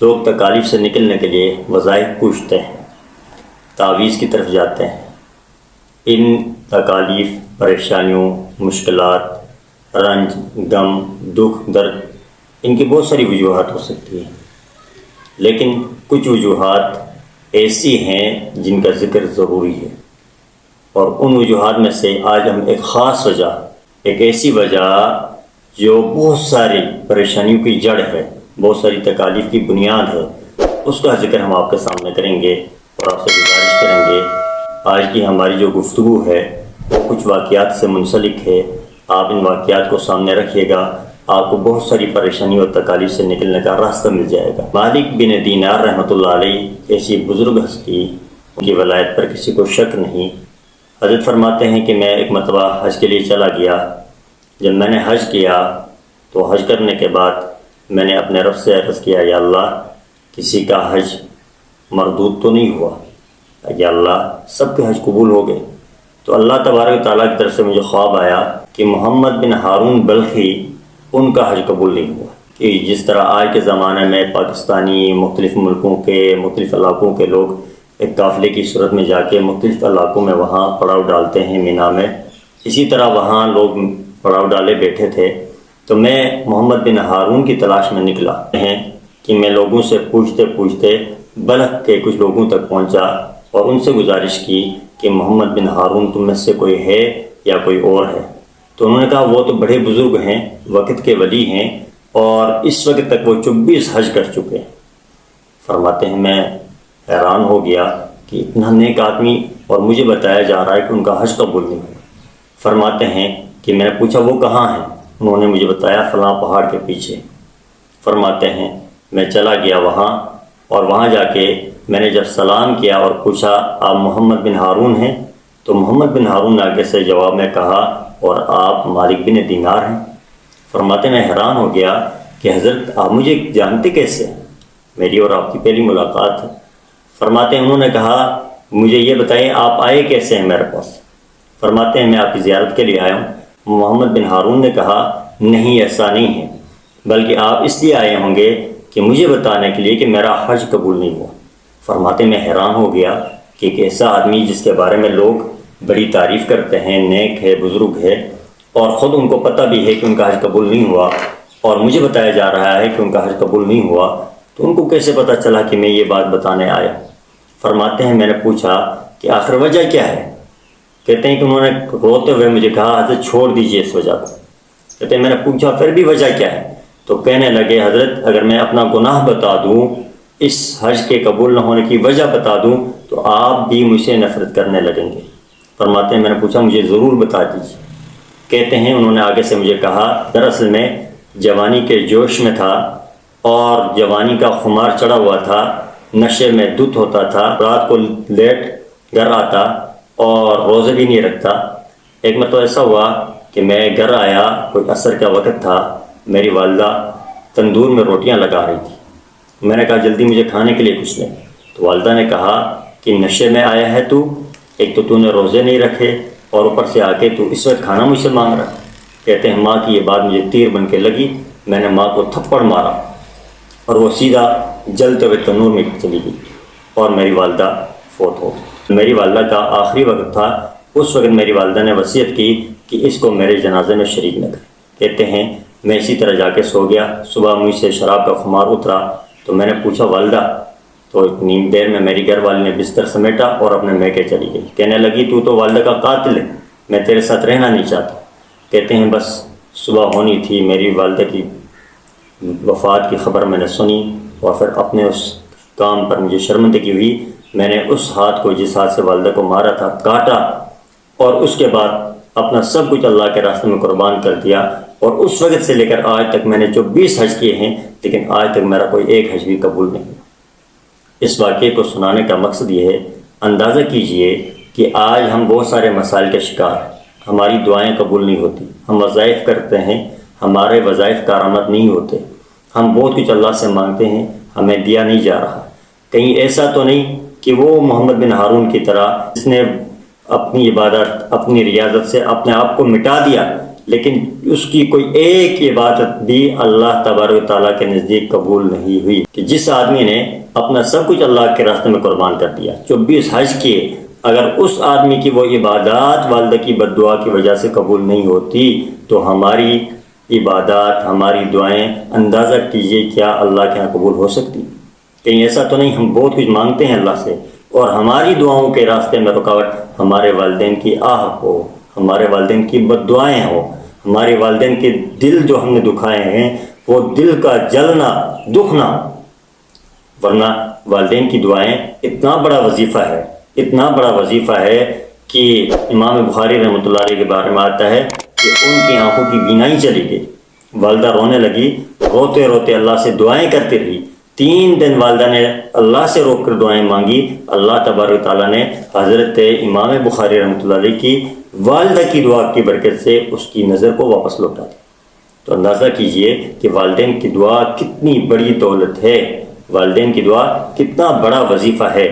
لوگ تکالیف سے نکلنے کے لیے وظائف پوچھتے ہیں، تعویذ کی طرف جاتے ہیں۔ ان تکالیف، پریشانیوں، مشکلات، رنج، غم، دکھ، درد، ان کی بہت ساری وجوہات ہو سکتی ہیں، لیکن کچھ وجوہات ایسی ہیں جن کا ذکر ضروری ہے، اور ان وجوہات میں سے آج ہم ایک خاص وجہ، ایک ایسی وجہ جو بہت ساری پریشانیوں کی جڑ ہے، بہت ساری تکالیف کی بنیاد ہے، اس کا ذکر ہم آپ کے سامنے کریں گے اور آپ سے گزارش کریں گے آج کی ہماری جو گفتگو ہے وہ کچھ واقعات سے منسلک ہے۔ آپ ان واقعات کو سامنے رکھیے گا، آپ کو بہت ساری پریشانی اور تکالیف سے نکلنے کا راستہ مل جائے گا۔ مالک بن دینار رحمۃ اللہ علیہ ایسی بزرگ ہستی، ان کی ولایت پر کسی کو شک نہیں۔ حضرت فرماتے ہیں کہ میں ایک مرتبہ حج کے لیے چلا گیا۔ جب میں نے حج کیا تو حج کرنے کے بعد میں نے اپنے رب سے عرض کیا، یا اللہ کسی کا حج مردود تو نہیں ہوا، یا اللہ سب کے حج قبول ہو گئے۔ تو اللہ تبارک و تعالیٰ کی طرف سے مجھے خواب آیا کہ محمد بن ہارون بلخی ان کا حج قبول نہیں ہوا، کہ جس طرح آج کے زمانے میں پاکستانی مختلف ملکوں کے مختلف علاقوں کے لوگ ایک قافلے کی صورت میں جا کے مختلف علاقوں میں وہاں پڑاؤ ڈالتے ہیں مینا میں، اسی طرح وہاں لوگ پڑاؤ ڈالے بیٹھے تھے۔ تو میں محمد بن ہارون کی تلاش میں نکلا ہیں کہ میں لوگوں سے پوچھتے پوچھتے بلخ کے کچھ لوگوں تک پہنچا اور ان سے گزارش کی کہ محمد بن ہارون تم میں سے کوئی ہے یا کوئی اور ہے؟ تو انہوں نے کہا وہ تو بڑے بزرگ ہیں، وقت کے ولی ہیں، اور اس وقت تک وہ 24 حج کر چکے ہیں۔ فرماتے ہیں میں حیران ہو گیا کہ اتنا نیک آدمی اور مجھے بتایا جا رہا ہے کہ ان کا حج قبول نہیں ہوا۔ فرماتے ہیں کہ میں نے پوچھا وہ کہاں ہیں؟ انہوں نے مجھے بتایا فلاں پہاڑ کے پیچھے۔ فرماتے ہیں میں چلا گیا وہاں، اور وہاں جا کے میں نے جب سلام کیا اور پوچھا آپ محمد بن ہارون ہیں؟ تو محمد بن ہارون نے آگے سے جواب میں کہا اور آپ مالک بن دینار ہیں؟ فرماتے میں حیران ہو گیا کہ حضرت آپ مجھے جانتے کیسے؟ میری اور آپ کی پہلی ملاقات ہے۔ فرماتے ہیں انہوں نے کہا مجھے یہ بتائیں آپ آئے کیسے ہیں میرے پاس؟ فرماتے ہیں میں آپ کی زیارت کے لیے آیا ہوں۔ محمد بن ہارون نے کہا نہیں ایسا نہیں ہے، بلکہ آپ اس لیے آئے ہوں گے کہ مجھے بتانے کے لیے کہ میرا حج قبول نہیں ہوا۔ فرماتے میں حیران ہو گیا کہ ایک ایسا آدمی جس کے بارے میں لوگ بڑی تعریف کرتے ہیں، نیک ہے، بزرگ ہے، اور خود ان کو پتہ بھی ہے کہ ان کا حج قبول نہیں ہوا، اور مجھے بتایا جا رہا ہے کہ ان کا حج قبول نہیں ہوا، تو ان کو کیسے پتہ چلا کہ میں یہ بات بتانے آیا؟ فرماتے ہیں میں نے پوچھا کہ آخر وجہ کیا ہے؟ کہتے ہیں کہ انہوں نے روتے ہوئے مجھے کہا حضرت چھوڑ دیجئے اس وجہ کو۔ کہتے ہیں میں نے پوچھا پھر بھی وجہ کیا ہے؟ تو کہنے لگے حضرت اگر میں اپنا گناہ بتا دوں، اس حج کے قبول نہ ہونے کی وجہ بتا دوں، تو آپ بھی مجھ سے نفرت کرنے لگیں گے۔ فرماتے ہیں میں نے پوچھا مجھے ضرور بتا دیجیے۔ کہتے ہیں انہوں نے آگے سے مجھے کہا دراصل میں جوانی کے جوش میں تھا، اور جوانی کا خمار چڑھا ہوا تھا، نشے میں دھت ہوتا تھا، رات کو لیٹ گھر آتا اور روزے بھی نہیں رکھتا۔ ایک مرتبہ ایسا ہوا کہ میں گھر آیا، کوئی عصر کا وقت تھا، میری والدہ تندور میں روٹیاں لگا رہی تھی۔ میں نے کہا جلدی مجھے کھانے کے لیے کچھ لیں۔ تو والدہ نے کہا کہ نشے میں آیا ہے تو ایک تو نے روزے نہیں رکھے، اور اوپر سے آ کے تو اس وقت کھانا مجھ سے مانگ رہا۔ کہتے ہیں ماں کی یہ بات مجھے تیر بن کے لگی، میں نے ماں کو تھپڑ مارا اور وہ سیدھا جلتے ہوئے تنور میں چلی گئی، اور میری والدہ فوت ہو گئی۔ میری والدہ کا آخری وقت تھا، اس وقت میری والدہ نے وصیت کی کہ اس کو میرے جنازے میں شریک نہ کرے۔ کہتے ہیں میں اسی طرح جا کے سو گیا۔ صبح مجھ سے شراب کا خمار اترا تو میں نے پوچھا والدہ، تو اتنی دیر میں میری گھر والی نے بستر سمیٹا اور اپنے میکے چلی گئی۔ کہنے لگی تو والدہ کا قاتل ہے، میں تیرے ساتھ رہنا نہیں چاہتا۔ کہتے ہیں بس صبح ہونی تھی، میری والدہ کی وفات کی خبر میں نے سنی، اور پھر اپنے اس کام پر مجھے شرمندگی ہوئی۔ میں نے اس ہاتھ کو جس ہاتھ سے والدہ کو مارا تھا کاٹا، اور اس کے بعد اپنا سب کچھ اللہ کے راستے میں قربان کر دیا، اور اس وقت سے لے کر آج تک میں نے 24 حج کیے ہیں، لیکن آج تک میرا کوئی ایک حج بھی قبول نہیں ہوا۔ اس واقعے کو سنانے کا مقصد یہ ہے، اندازہ کیجئے کہ آج ہم بہت سارے مسائل کے شکار ہیں، ہماری دعائیں قبول نہیں ہوتی، ہم وظائف کرتے ہیں، ہمارے وظائف کارآمد نہیں ہوتے، ہم بہت کچھ اللہ سے مانگتے ہیں، ہمیں دیا نہیں جا رہا۔ کہیں ایسا تو نہیں کہ وہ محمد بن ہارون کی طرح جس نے اپنی عبادت، اپنی ریاضت سے اپنے آپ کو مٹا دیا، لیکن اس کی کوئی ایک عبادت بھی اللہ تبارک و تعالیٰ کے نزدیک قبول نہیں ہوئی۔ کہ جس آدمی نے اپنا سب کچھ اللہ کے راستے میں قربان کر دیا، 24 حج کیے، اگر اس آدمی کی وہ عبادات والدہ کی بد دعا کی وجہ سے قبول نہیں ہوتی تو ہماری عبادات، ہماری دعائیں اندازہ کیجئے کیا اللہ کے ہاں قبول ہو سکتی؟ کہیں ایسا تو نہیں ہم بہت کچھ مانگتے ہیں اللہ سے اور ہماری دعاؤں کے راستے میں رکاوٹ ہمارے والدین کی آہ ہو، ہمارے والدین کی بد دعائیں ہو، ہمارے والدین کے دل جو ہم نے دکھائے ہیں وہ دل کا جلنا، دکھنا۔ ورنہ والدین کی دعائیں اتنا بڑا وظیفہ ہے، اتنا بڑا وظیفہ ہے کہ امام بخاری رحمۃ اللہ علیہ کے بارے میں آتا ہے کہ ان کی آنکھوں کی بینائی چلی گئی، والدہ رونے لگی، روتے روتے اللہ سے دعائیں کرتی رہی، 3 دن والدہ نے اللہ سے روک کر دعائیں مانگی، اللہ تبارک و تعالیٰ نے حضرت امام بخاری رحمۃ اللہ علیہ کی والدہ کی دعا کی برکت سے اس کی نظر کو واپس لوٹا دی۔ تو اندازہ کیجئے کہ والدین کی دعا کتنی بڑی دولت ہے، والدین کی دعا کتنا بڑا وظیفہ ہے۔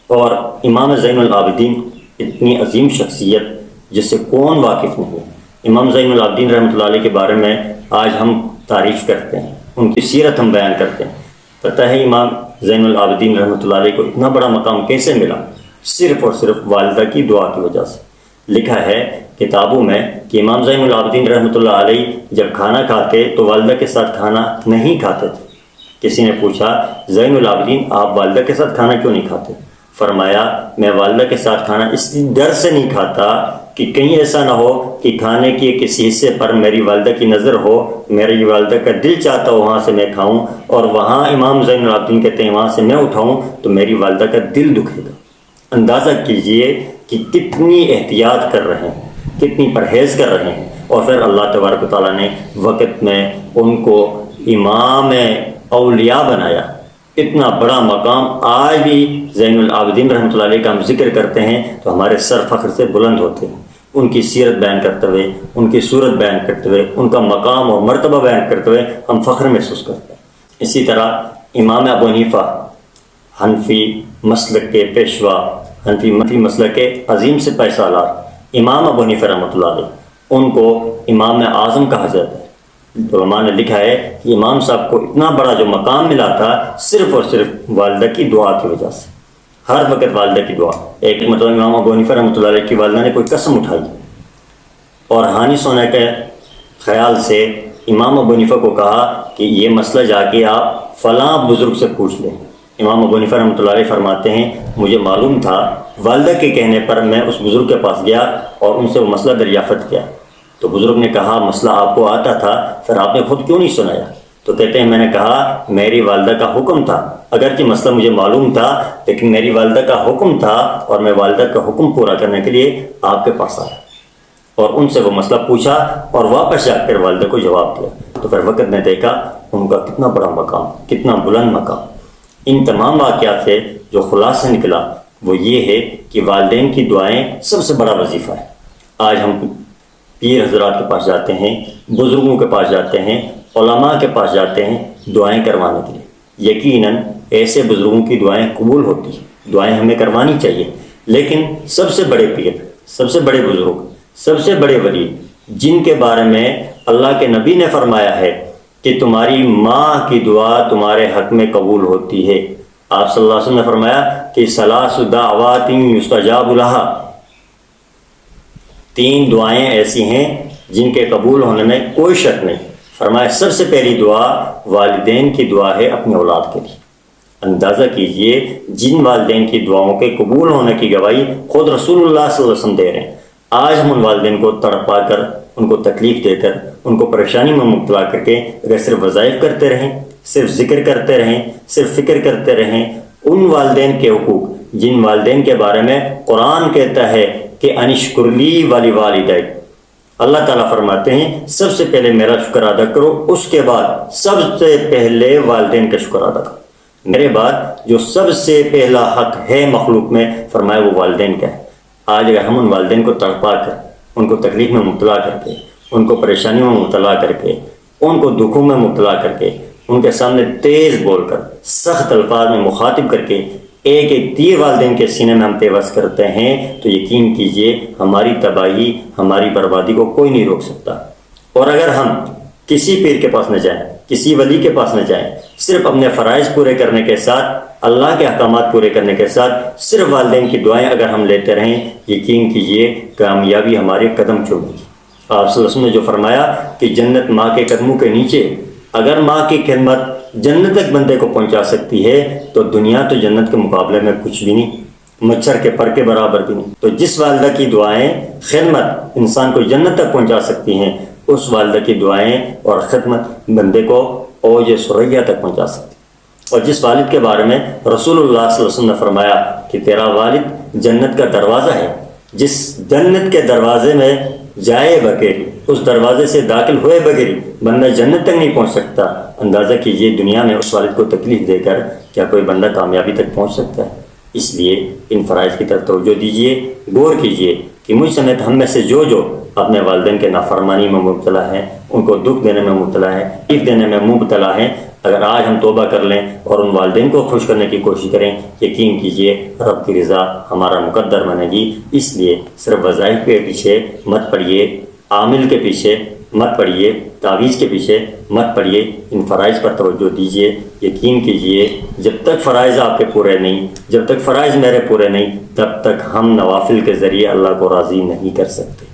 اور امام زین العابدین اتنی عظیم شخصیت جس سے کون واقف نہیں ہے۔ امام زین العابدین رحمۃ اللہ علیہ کے بارے میں آج ہم تعریف کرتے ہیں، ان کی سیرت ہم بیان کرتے ہیں۔ پتہ ہے امام زین العابدین رحمۃ اللہ علیہ کو اتنا بڑا مقام کیسے ملا؟ صرف اور صرف والدہ کی دعا کی وجہ سے۔ لکھا ہے کتابوں میں کہ امام زین العابدین رحمۃ اللہ علیہ جب کھانا کھاتے تو والدہ کے ساتھ کھانا نہیں کھاتے تھے۔ کسی نے پوچھا زین العابدین آپ والدہ کے ساتھ کھانا کیوں نہیں کھاتے؟ فرمایا میں والدہ کے ساتھ کھانا اس ڈر سے نہیں کھاتا کہ کہیں ایسا نہ ہو کہ کھانے کے کسی حصے پر میری والدہ کی نظر ہو، میری والدہ کا دل چاہتا ہو وہاں سے میں کھاؤں اور وہاں امام زین العابدین کہتے ہیں وہاں سے میں اٹھاؤں تو میری والدہ کا دل دکھے گا۔ اندازہ کیجئے کہ کتنی احتیاط کر رہے ہیں، کتنی پرہیز کر رہے ہیں، اور پھر اللہ تبارک و تعالیٰ نے وقت میں ان کو امام اولیاء بنایا۔ اتنا بڑا مقام آج بھی زین العابدین رحمۃ اللہ علیہ کا ہم ذکر کرتے ہیں تو ہمارے سر فخر سے بلند ہوتے ہیں، ان کی سیرت بیان کرتے ہوئے، ان کی صورت بیان کرتے ہوئے، ان کا مقام اور مرتبہ بیان کرتے ہوئے ہم فخر محسوس کرتے ہیں۔ اسی طرح امام ابو حنیفہ حنفی مسلک کے پیشوا، حنفی مسلک کے عظیم سپاہی سالار امام ابو حنیفہ رحمۃ اللہ علیہ، ان کو امام اعظم کہا جاتا ہے۔ علماء نے لکھا ہے کہ امام صاحب کو اتنا بڑا جو مقام ملا تھا صرف اور صرف والدہ کی دعا کی وجہ سے، ہر وقت والدہ کی دعا۔ ایک مطلب امام ابو حنیفہ رحمۃ اللہ علیہ کی والدہ نے کوئی قسم اٹھائی اور ہانی سونے کے خیال سے امام ابو حنیفہ کو کہا کہ یہ مسئلہ جا کے آپ فلاں بزرگ سے پوچھ لیں۔ امام ابو حنیفہ رحمۃ اللہ علیہ فرماتے ہیں مجھے معلوم تھا، والدہ کے کہنے پر میں اس بزرگ کے پاس گیا اور ان سے وہ مسئلہ دریافت کیا تو بزرگ نے کہا مسئلہ آپ کو آتا تھا، پھر آپ نے خود کیوں نہیں سنایا؟ تو کہتے ہیں میں نے کہا میری والدہ کا حکم تھا، اگرچہ مسئلہ مجھے معلوم تھا لیکن میری والدہ کا حکم تھا اور میں والدہ کا حکم پورا کرنے کے لیے آپ کے پاس آیا اور ان سے وہ مسئلہ پوچھا اور واپس جا کر والدہ کو جواب دیا۔ تو پھر وقت نے دیکھا ان کا کتنا بڑا مقام، کتنا بلند مقام۔ ان تمام واقعات سے جو خلاصہ نکلا وہ یہ ہے کہ والدین کی دعائیں سب سے بڑا وظیفہ ہے۔ آج ہم پیر حضرات کے پاس جاتے ہیں، بزرگوں کے پاس جاتے ہیں، علماء کے پاس جاتے ہیں دعائیں کروانے کے لیے۔ یقیناً ایسے بزرگوں کی دعائیں قبول ہوتی ہیں، دعائیں ہمیں کروانی چاہیے، لیکن سب سے بڑے پیر، سب سے بڑے بزرگ، سب سے بڑے ولی جن کے بارے میں اللہ کے نبی نے فرمایا ہے کہ تمہاری ماں کی دعا تمہارے حق میں قبول ہوتی ہے، آپ صلی اللہ علیہ وسلم نے فرمایا کہ ثلاث دعوات یستجاب لہا، 3 دعائیں ایسی ہیں جن کے قبول ہونے میں کوئی شک نہیں۔ فرمایا سب سے پہلی دعا والدین کی دعا ہے اپنی اولاد کے لیے۔ اندازہ کیجئے جن والدین کی دعاؤں کے قبول ہونے کی گواہی خود رسول اللہ صلی اللہ علیہ وسلم دے رہے ہیں، آج ہم ان والدین کو تڑپا کر، ان کو تکلیف دے کر، ان کو پریشانی میں مبتلا کر کے اگر صرف وظائف کرتے رہیں، صرف ذکر کرتے رہیں، صرف فکر کرتے رہیں ان والدین کے حقوق جن والدین کے بارے میں قرآن کہتا ہے کہ انشکر لی ولی والدیک، اللہ تعالیٰ فرماتے ہیں سب سے پہلے میرا شکر ادا کرو، اس کے بعد سب سے پہلے والدین کا شکر ادا کرو، میرے بعد جو سب سے پہلا حق ہے مخلوق میں فرمایا وہ والدین کا ہے۔ آج اگر ہم ان والدین کو تڑپا کر، ان کو تکلیف میں مبتلا کر کے، ان کو پریشانیوں میں مبتلا کر کے، ان کو دکھوں میں مبتلا کر کے، ان کے سامنے تیز بول کر، سخت الفاظ میں مخاطب کر کے ایک ایک تیر والدین کے سینے میں ہم پیوست کرتے ہیں تو یقین کیجئے ہماری تباہی، ہماری بربادی کو کوئی نہیں روک سکتا۔ اور اگر ہم کسی پیر کے پاس نہ جائیں، کسی ولی کے پاس نہ جائیں، صرف اپنے فرائض پورے کرنے کے ساتھ، اللہ کے احکامات پورے کرنے کے ساتھ صرف والدین کی دعائیں اگر ہم لیتے رہیں، یقین کیجئے کامیابی ہمارے قدم چومے گی۔ آپ صلی اللہ علیہ وسلم نے جو فرمایا کہ جنت ماں کے قدموں کے نیچے، اگر ماں کی خدمت جنت تک بندے کو پہنچا سکتی ہے تو دنیا تو جنت کے مقابلے میں کچھ بھی نہیں، مچھر کے پر کے برابر بھی نہیں۔ تو جس والدہ کی دعائیں، خدمت انسان کو جنت تک پہنچا سکتی ہیں، اس والدہ کی دعائیں اور خدمت بندے کو اوج ثریا تک پہنچا سکتی۔ اور جس والد کے بارے میں رسول اللہ صلی اللہ علیہ وسلم نے فرمایا کہ تیرا والد جنت کا دروازہ ہے، جس جنت کے دروازے میں جائے بغیر، اس دروازے سے داخل ہوئے بغیر بندہ جنت تک نہیں پہنچ سکتا، اندازہ کیجئے دنیا میں اس والد کو تکلیف دے کر کیا کوئی بندہ کامیابی تک پہنچ سکتا ہے؟ اس لیے ان فرائض کی طرف توجہ دیجئے، غور کیجئے کہ مجھ سمیت ہم میں سے جو اپنے والدین کے نافرمانی میں مبتلا ہیں، ان کو دکھ دینے میں مبتلا ہے، تکلیف دینے میں مبتلا ہیں، اگر آج ہم توبہ کر لیں اور ان والدین کو خوش کرنے کی کوشش کریں، یقین کیجئے رب کی رضا ہمارا مقدر بنے گی۔ اس لیے صرف وظائف کے پیچھے مت پڑیے، عامل کے پیچھے مت پڑیے، تعویذ کے پیچھے مت پڑیے، ان فرائض پر توجہ دیجئے۔ یقین کیجئے جب تک فرائض آپ کے پورے نہیں، جب تک فرائض میرے پورے نہیں، تب تک ہم نوافل کے ذریعے اللہ کو راضی نہیں کر سکتے۔